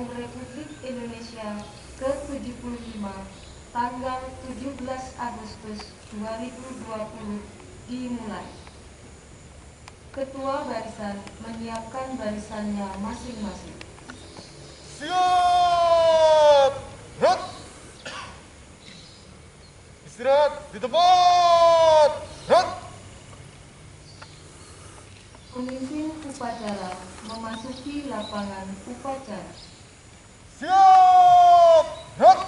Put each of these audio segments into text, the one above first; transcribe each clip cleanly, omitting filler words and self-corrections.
Presiden Republik Indonesia ke-75 tanggal 17 Agustus 2020 dimulai. Ketua barisan menyiapkan barisannya masing-masing. Siap! Gerak! Istirahat di tempat! Gerak! Pemimpin upacara memasuki lapangan upacara. Siap! Gerak!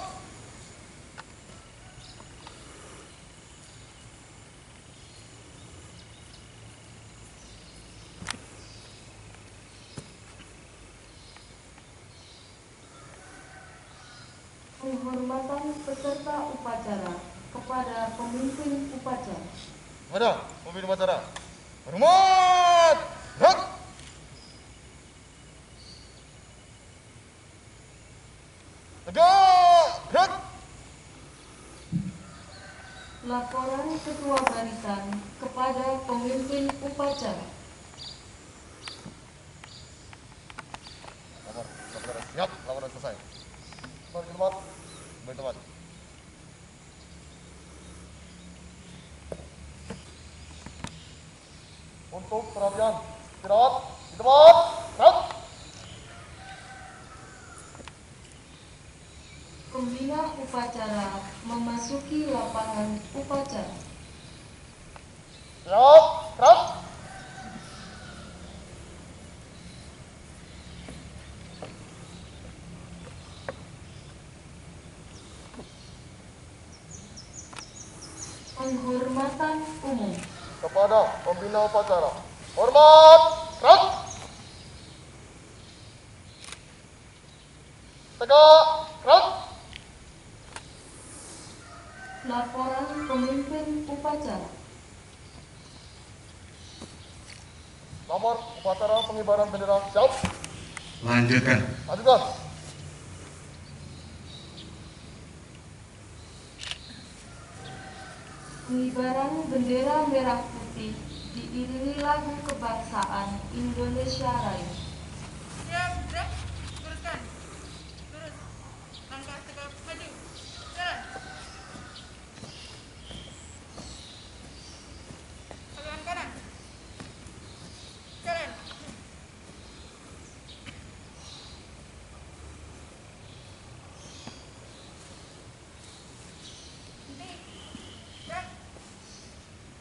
Penghormatan peserta upacara kepada pemimpin upacara. Ada pemimpin upacara. Hormat! Gerak! Tegak! Gerak! Laporan ketua barisan kepada pemimpin upacara. Laporan siap, laporan selesai. Kembali ke tempat. Kembali ke tempat. Untuk perhatian, istirahat di tempat. Gerak! Pembina upacara memasuki lapangan upacara. Siap, gerak! Penghormatan umum. Kepada pembina upacara. Hormat! Gerak! Tegak! Gerak! Laporan pemimpin upacara. Lapor upacara pengibaran bendera. Siap. Lanjutkan. Lanjutkan. Pengibaran bendera merah putih diiringi lagu kebangsaan Indonesia Raya. Siap, gerak, luruskan, lurus, langkah tegap maju, jalan. Tangan kanan, jalan. Henti, gerak,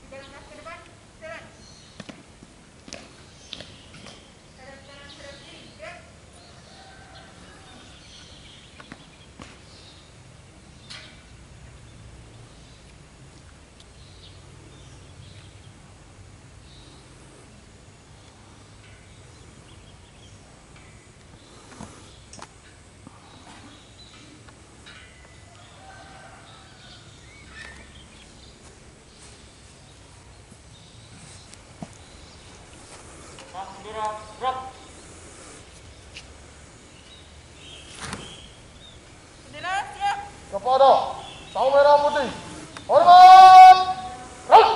3 langkah ke depan, jalan. Hadap kanan, hadap kiri, gerak. Lepas bendera, gerak. Bendera siap. Kepada Sang Merah Putih. Hormat! Gerak!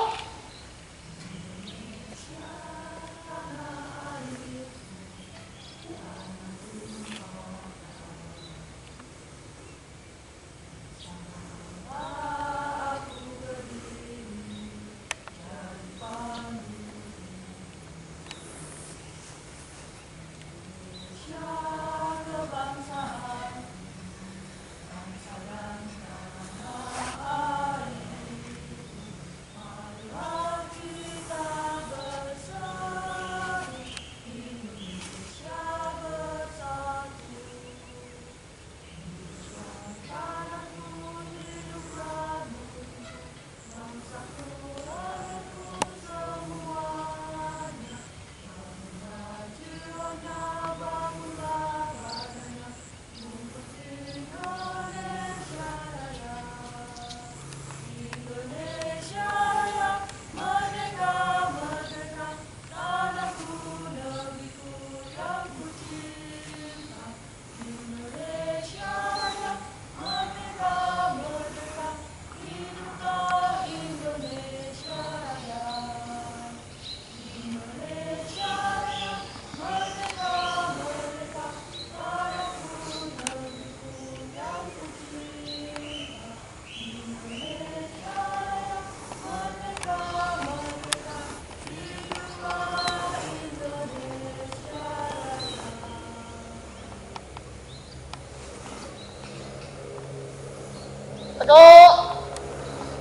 Teko.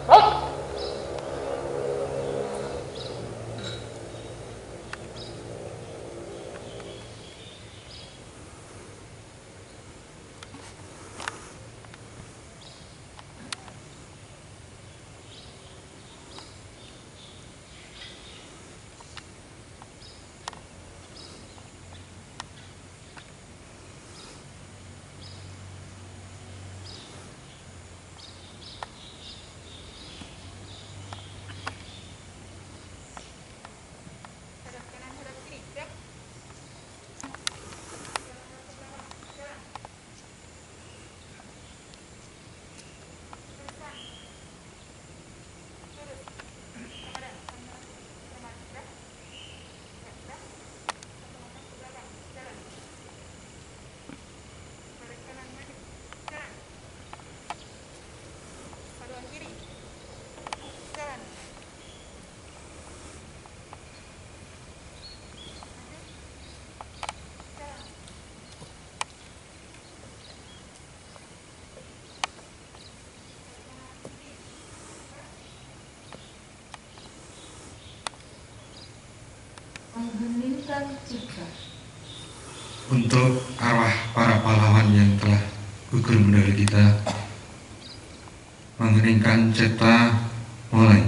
Rok. Hadap kanan, hadap kiri. Siap. Jalan. Teruskan. Lurus. Kanan. Kanan. Sudah. Ya, sudah. Satu langkah ke belakang. Jalan. Hadap kanan maju. Jalan. Haluan kiri. Jalan. Jalan. Mengheningkan cipta. Untuk arwah para pahlawan yang telah gugur meninggal kita, mengheningkan cipta mulai.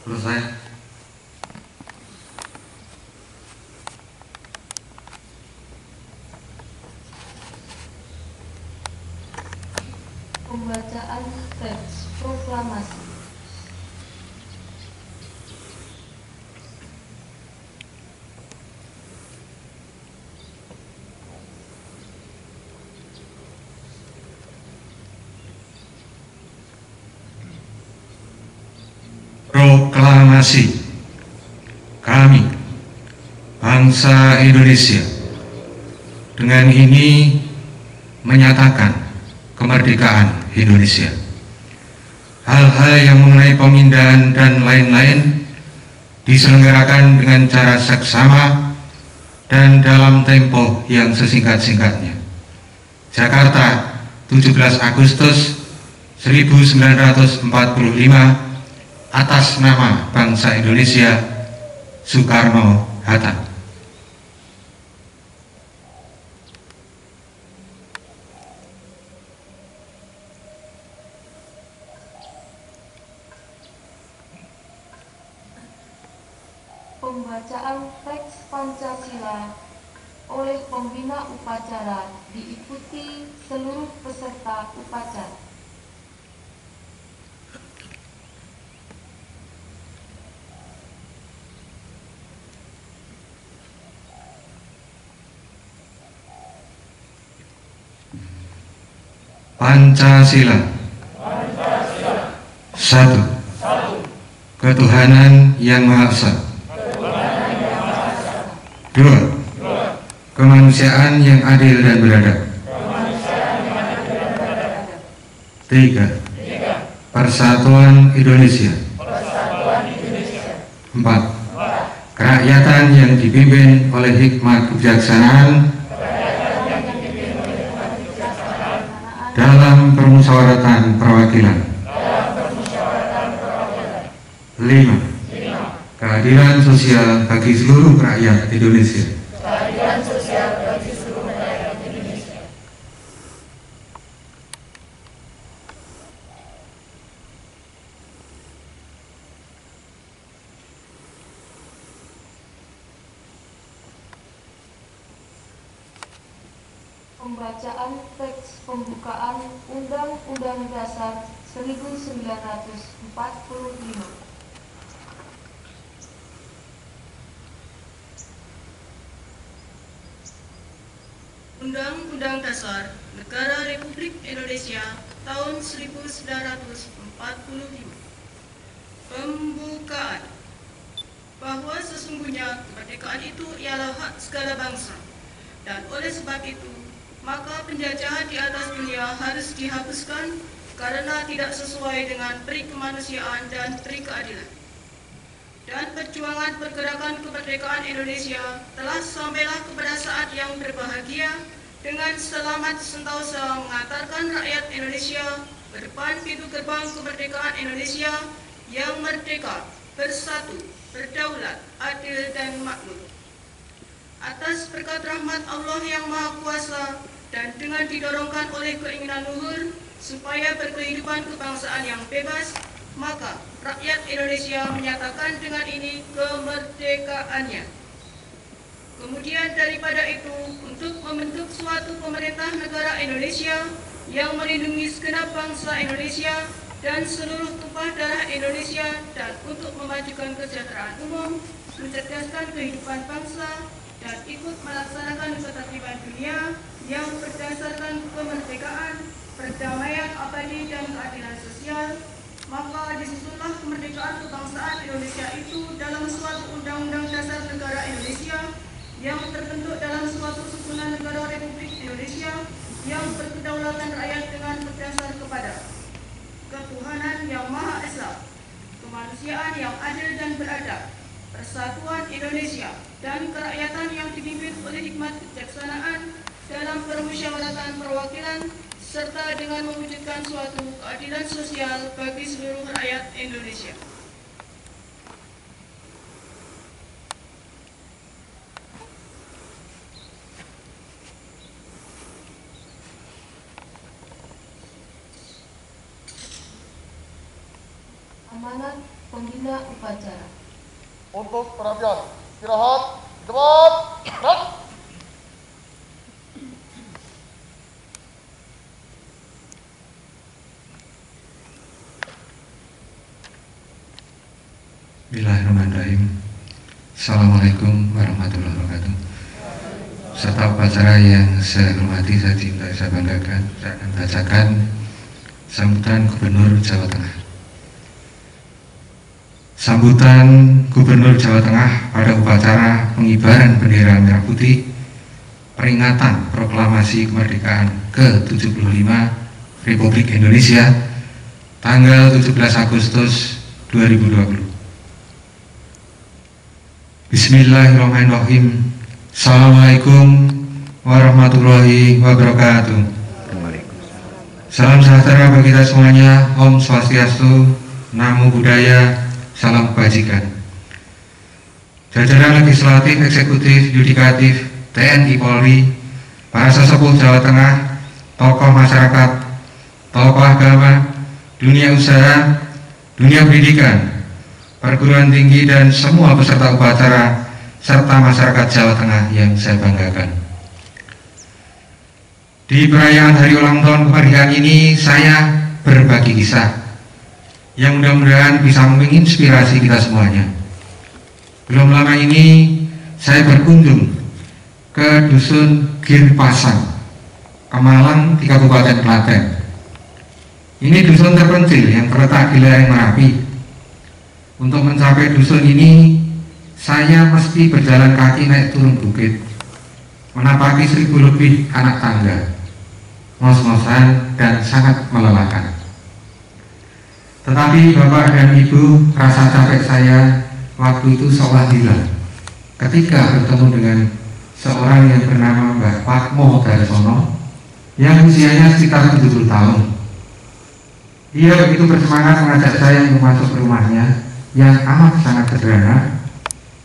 Selesai. Pembacaan teks proklamasi. Proklamasi. Kami, bangsa Indonesia, dengan ini menyatakan kemerdekaan Indonesia. Hal-hal yang mengenai pemindahan dan lain-lain diselenggarakan dengan cara seksama dan dalam tempo yang sesingkat-singkatnya. Jakarta, 17 Agustus 1945, atas nama bangsa Indonesia, Soekarno-Hatta. Pembacaan teks Pancasila oleh pembina upacara diikuti seluruh peserta upacara. Pancasila. Satu. Ketuhanan yang Maha Esa. Dua. Kemanusiaan yang adil dan beradab. Tiga. Persatuan Indonesia. 4. Kerakyatan yang dipimpin oleh hikmat kebijaksanaan dalam permusyawaratan perwakilan. 5. Keadilan sosial bagi seluruh rakyat Indonesia. Pembacaan teks pembukaan Undang-Undang Dasar 1945. Undang-Undang Dasar Negara Republik Indonesia tahun 1945. Pembukaan. Bahwa sesungguhnya kemerdekaan itu ialah hak segala bangsa, dan oleh sebab itu maka penjajahan di atas dunia harus dihapuskan karena tidak sesuai dengan peri kemanusiaan dan peri keadilan. Dan perjuangan pergerakan kemerdekaan Indonesia telah sampailah kepada saat yang berbahagia dengan selamat sentosa mengantarkan rakyat Indonesia ke depan pintu gerbang kemerdekaan Indonesia yang merdeka, bersatu, berdaulat, adil dan makmur. Atas berkat rahmat Allah yang Maha Kuasa dan dengan didorongkan oleh keinginan luhur supaya berkehidupan kebangsaan yang bebas, maka rakyat Indonesia menyatakan dengan ini kemerdekaannya. Kemudian daripada itu, untuk membentuk suatu pemerintah negara Indonesia yang melindungi segenap bangsa Indonesia dan seluruh tumpah darah Indonesia, dan untuk memajukan kesejahteraan umum, mencerdaskan kehidupan bangsa, dan ikut melaksanakan ketertiban dunia yang berdasarkan kemerdekaan, perdamaian abadi dan keadilan sosial, maka disusunlah kemerdekaan kebangsaan Indonesia itu dalam suatu undang-undang dasar negara Indonesia yang terbentuk dalam suatu susunan negara Republik Indonesia yang berkedaulatan rakyat dengan berdasar kepada ketuhanan yang Maha Esa, kemanusiaan yang adil dan beradab, persatuan Indonesia, dan kerakyatan yang dipimpin oleh hikmat kebijaksanaan dalam permusyawaratan perwakilan, serta dengan mewujudkan suatu keadilan sosial bagi seluruh rakyat Indonesia. Amanat Pembina Upacara. Untuk perapian, istirahat, debat, gerak. Bismillahirrahmanirrahim. Assalamualaikum warahmatullahi wabarakatuh. Serta upacara yang saya hormati, saya cintai, saya banggakan, saya akan bacakan sambutan Gubernur Jawa Tengah. Sambutan Gubernur Jawa Tengah pada upacara pengibaran bendera merah putih peringatan proklamasi kemerdekaan ke-75 Republik Indonesia tanggal 17 Agustus 2020. Bismillahirrahmanirrahim. Assalamualaikum warahmatullahi wabarakatuh. Salam sejahtera bagi kita semuanya. Om Swastiastu, Namo Buddhaya, salam kebajikan. Jajaran legislatif, eksekutif, yudikatif, TNI Polri, para sesepuh Jawa Tengah, tokoh masyarakat, tokoh agama, dunia usaha, dunia pendidikan, perguruan tinggi, dan semua peserta upacara serta masyarakat Jawa Tengah yang saya banggakan. Di perayaan hari ulang tahun kemerdekaan ini saya berbagi kisah yang mudah-mudahan bisa menginspirasi kita semuanya. Belum lama ini saya berkunjung ke Dusun Giripasang, Kemalang di Kabupaten Klaten. Ini dusun terpencil yang terletak di lereng Merapi. Untuk mencapai dusun ini, saya mesti berjalan kaki naik turun bukit, menapaki 1000 lebih anak tangga, ngos-ngosan dan sangat melelahkan. Tetapi Bapak dan Ibu, rasa capek saya waktu itu seolah hilang ketika bertemu dengan seorang yang bernama Mbah Patmo Darsono yang usianya sekitar 70 tahun. Ia begitu bersemangat mengajak saya untuk masuk ke rumahnya yang amat sangat sederhana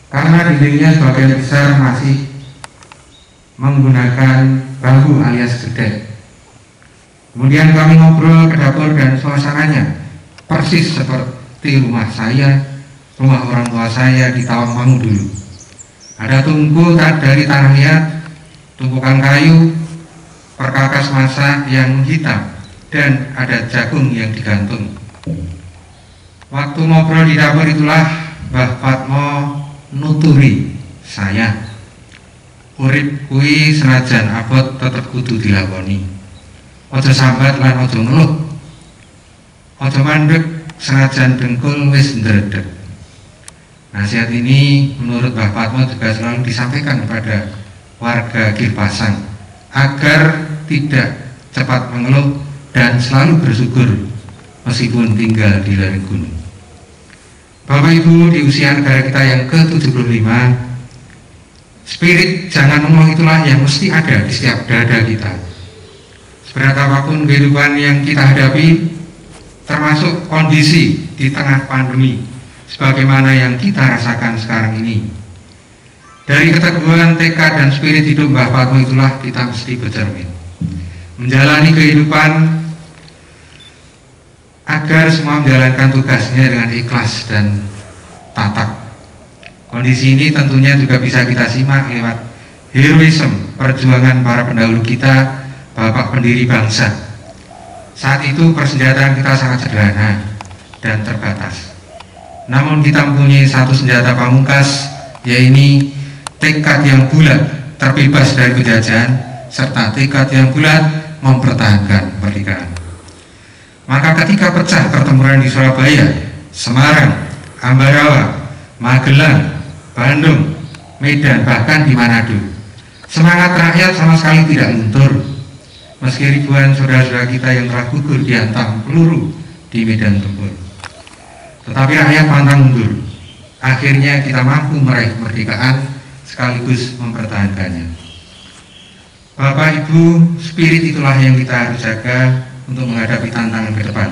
karena dindingnya sebagian besar masih menggunakan bambu alias gedek. Kemudian kami ngobrol ke dapur dan suasananya persis seperti rumah saya, rumah orang tua saya di Tawangmangu dulu. Ada tungku dari tanah liat, tumpukan kayu, perkakas masak yang hitam, dan ada jagung yang digantung. Waktu ngobrol di dapur itulah Mbah Patmo nuturi saya, urip kuwi senajan abot tetep kudu dilakoni. Ojo sambat lan ojo ngeluh, ojo mandek senajan dengkul wis ndredeg. Nasihat ini menurut Mbah Patmo juga selalu disampaikan kepada warga Girpasang agar tidak cepat mengeluh dan selalu bersyukur meskipun tinggal di lereng gunung. Bapak Ibu, di usia negara kita yang ke-75, spirit jangan mengeluh itulah yang mesti ada di setiap dada kita. Seberat apapun kehidupan yang kita hadapi, termasuk kondisi di tengah pandemi sebagaimana yang kita rasakan sekarang ini, dari keteguhan tekad dan spirit hidup Mbah Patmo itulah kita mesti bercermin menjalani kehidupan agar semua menjalankan tugasnya dengan ikhlas dan tatak. Kondisi ini tentunya juga bisa kita simak lewat heroisme perjuangan para pendahulu kita, bapak pendiri bangsa. Saat itu persenjataan kita sangat sederhana dan terbatas. Namun kita mempunyai satu senjata pamungkas, yaitu tekad yang bulat terbebas dari penjajahan serta tekad yang bulat mempertahankan kemerdekaan. Maka ketika pecah pertempuran di Surabaya, Semarang, Ambarawa, Magelang, Bandung, Medan, bahkan di Manado, semangat rakyat sama sekali tidak luntur. Meski ribuan saudara-saudara kita yang telah gugur dihantam peluru di medan tempur, tetapi rakyat pantang mundur. Akhirnya kita mampu meraih kemerdekaan sekaligus mempertahankannya. Bapak Ibu, spirit itulah yang kita harus jaga untuk menghadapi tantangan ke depan.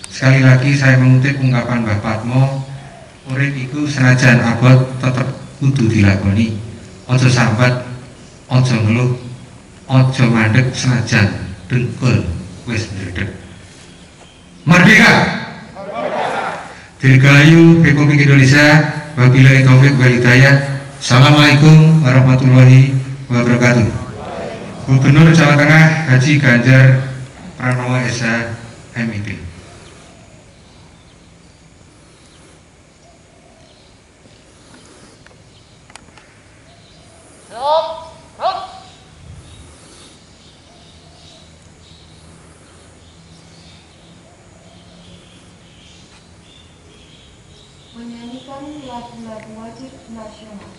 Sekali lagi saya mengutip ungkapan Mbah Patmo, urip iku senajan abot tetep kudu dilakoni. Ojo sambat, ojo ngeluh, ojo mandek senajan dengkul wis ndredeg. Merdeka! Dirgahayu Republik Indonesia. Wabillahi taufik wal hidayah. Assalamualaikum warahmatullahi wabarakatuh. Gubernur Jawa Tengah Haji Ganjar Pranowo SH MIP. Menyanyikan lagu-lagu wajib nasional.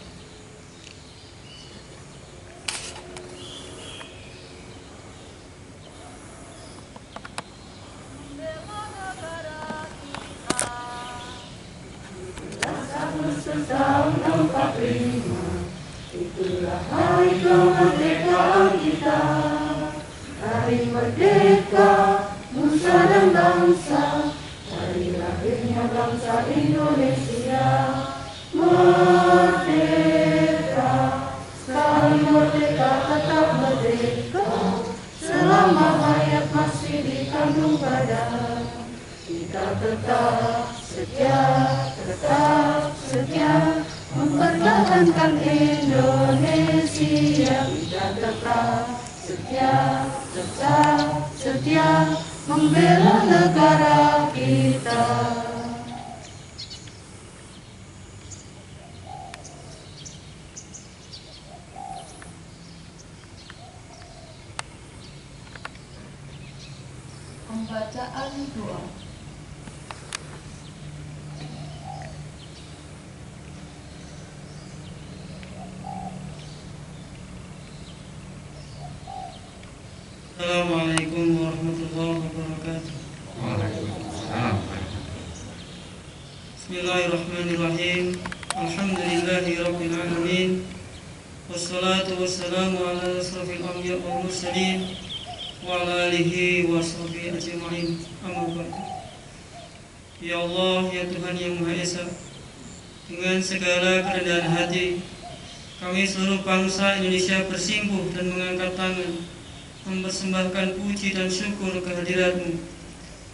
Tahun 45, itulah hari kemerdekaan kita, hari merdeka nusa dan bangsa, hari lahirnya bangsa Indonesia. Merdeka, sekali merdeka tetap merdeka, selama hayat masih dikandung badan, kita tetap setia mempertahankan Indonesia. Kita tetap setia membela negara kita. Pembacaan doa. Assalamualaikum warahmatullahi wabarakatuh. Waalaikumsalam. Bismillahirrahmanirrahim. Alhamdulillahi rabbil alamin. Wassalatu wassalamu ala asrofil anbiya wal mursalin wa ala alihi wa sahbihi ajma'in. Amma ba'du. Ya Allah, ya Tuhan yang Maha Esa, dengan segala kerendahan hati kami seluruh bangsa Indonesia bersimpuh dan mengangkat tangan mempersembahkan puji dan syukur kehadirat-Mu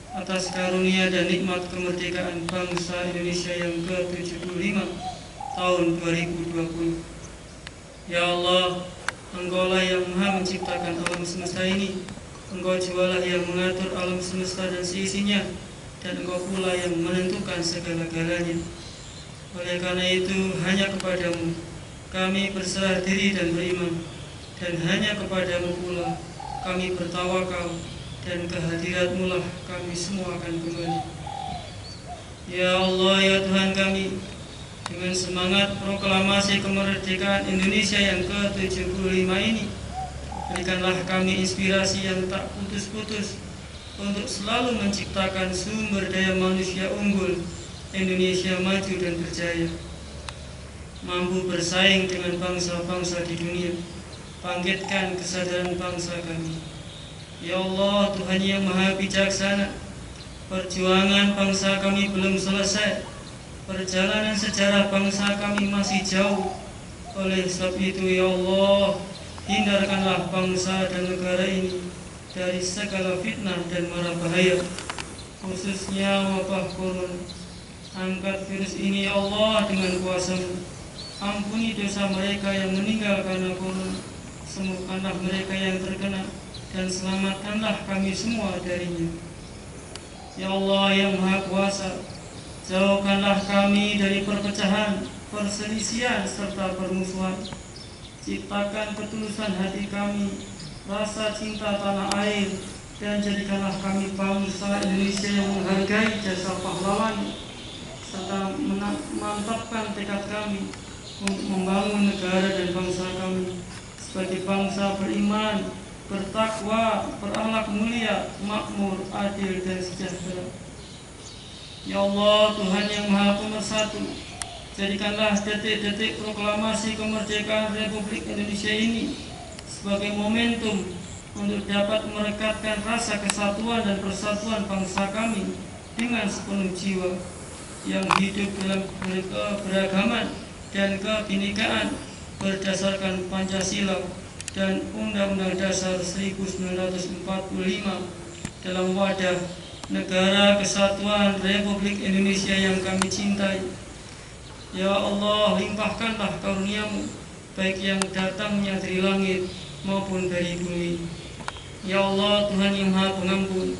atas karunia dan nikmat kemerdekaan bangsa Indonesia yang ke-75 tahun 2020. Ya Allah, Engkaulah yang Maha menciptakan alam semesta ini. Engkau jualah yang mengatur alam semesta dan seisinya, dan Engkau pula yang menentukan segala-galanya. Oleh karena itu, hanya kepadamu kami berserah diri dan beriman, dan hanya kepadamu pula kami bertawakal, dan kehadirat-Mu lah kami semua akan kembali. Ya Allah, ya Tuhan kami, dengan semangat proklamasi kemerdekaan Indonesia yang ke-75 ini, berikanlah kami inspirasi yang tak putus-putus untuk selalu menciptakan sumber daya manusia unggul Indonesia maju dan berjaya, mampu bersaing dengan bangsa-bangsa di dunia. Bangkitkan kesadaran bangsa kami. Ya Allah, Tuhan yang Maha Bijaksana, perjuangan bangsa kami belum selesai. Perjalanan sejarah bangsa kami masih jauh. Oleh sebab itu, ya Allah, hindarkanlah bangsa dan negara ini dari segala fitnah dan mara bahaya, khususnya wabah corona. Angkat virus ini, ya Allah, dengan kuasa-Mu. Ampuni dosa mereka yang meninggal karena corona. Sembuhkanlah mereka yang terkena, dan selamatkanlah kami semua darinya. Ya Allah yang Maha Kuasa, jauhkanlah kami dari perpecahan, perselisihan, serta permusuhan. Ciptakan ketulusan hati kami, rasa cinta tanah air, dan jadikanlah kami bangsa Indonesia yang menghargai jasa pahlawan, serta memantapkan tekad kami untuk membangun negara dan bangsa kami sebagai bangsa beriman, bertakwa, berakhlak mulia, makmur, adil, dan sejahtera. Ya Allah, Tuhan yang Maha Pemersatu, jadikanlah detik-detik proklamasi kemerdekaan Republik Indonesia ini sebagai momentum untuk dapat merekatkan rasa kesatuan dan persatuan bangsa kami dengan sepenuh jiwa, yang hidup dalam keberagaman dan kebinekaan berdasarkan Pancasila dan Undang-Undang Dasar 1945 dalam wadah negara kesatuan Republik Indonesia yang kami cintai. Ya Allah, limpahkanlah karunia-Mu, baik yang datangnya dari langit maupun dari bumi. Ya Allah, Tuhan yang Maha Pengampun,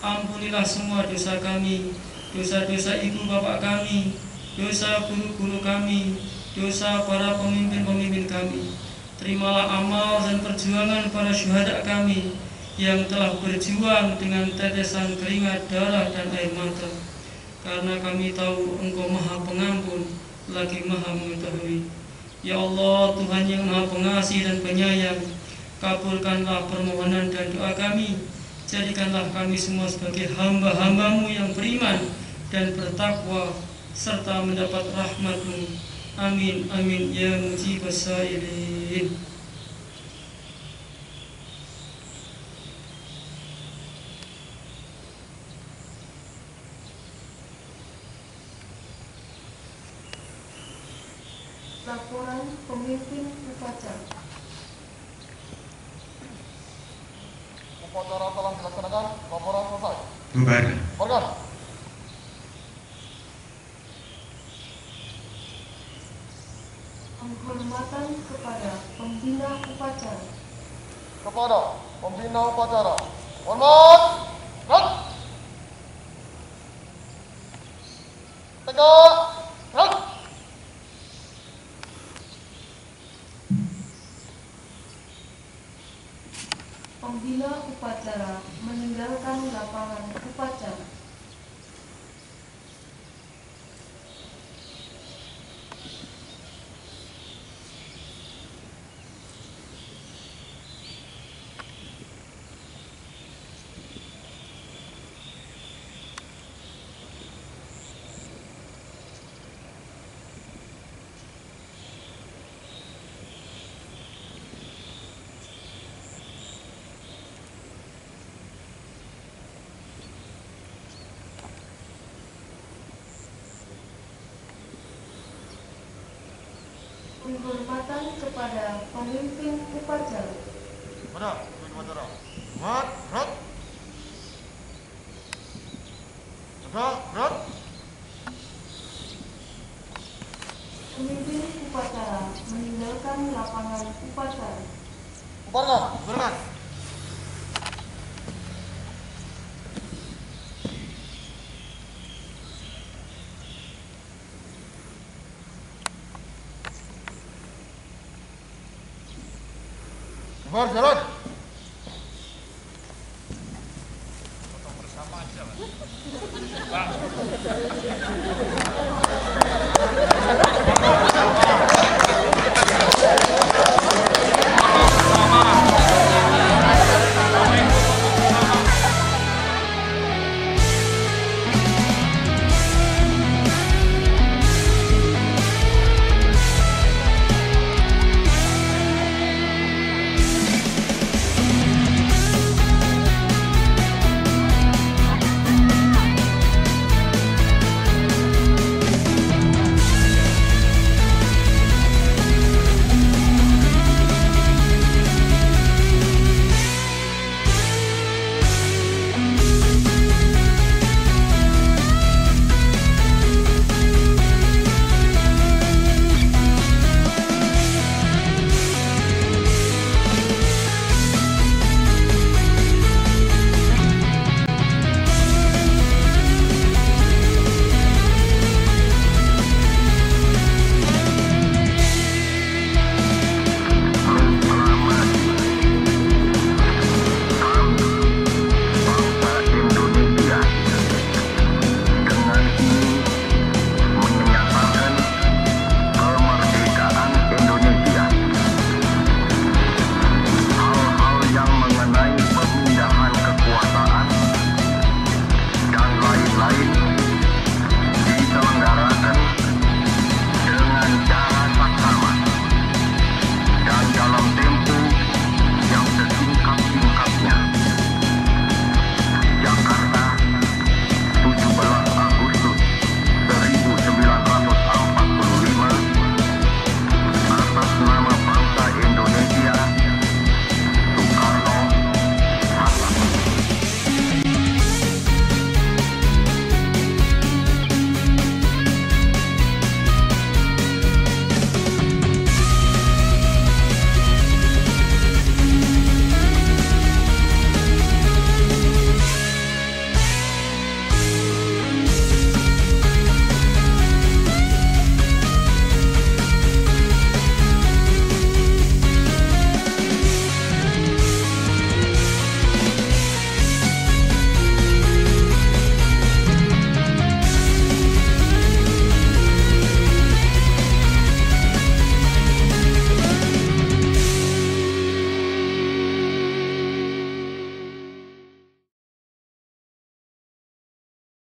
ampunilah semua dosa kami, dosa-dosa ibu bapak kami, dosa guru-guru kami, dosa para pemimpin-pemimpin kami. Terimalah amal dan perjuangan para syuhada kami yang telah berjuang dengan tetesan keringat, darah, dan air mata. Karena kami tahu Engkau Maha Pengampun, lagi Maha Mengetahui. Ya Allah, Tuhan yang Maha Pengasih dan Penyayang, kabulkanlah permohonan dan doa kami. Jadikanlah kami semua sebagai hamba-hamba-Mu yang beriman dan bertakwa, serta mendapat rahmat-Mu. Amin, amin, ya mujibas sa'ilin. Laporan pemimpin upacara. Upacara telah dilaksanakan, laporan selesai. Bubar. Bubarkan. Penghormatan kepada pembina upacara. Kepada pembina upacara, hormat, gerak, tegak, gerak. Pembina upacara meninggalkan lapangan upacara. kepada pemimpin upacara. Pada pemimpin upacara. Mat, berat. Berat. Pemimpin upacara meninggalkan lapangan upacara. Bubarkan. Bubar jalan. Bersama aja, Pak.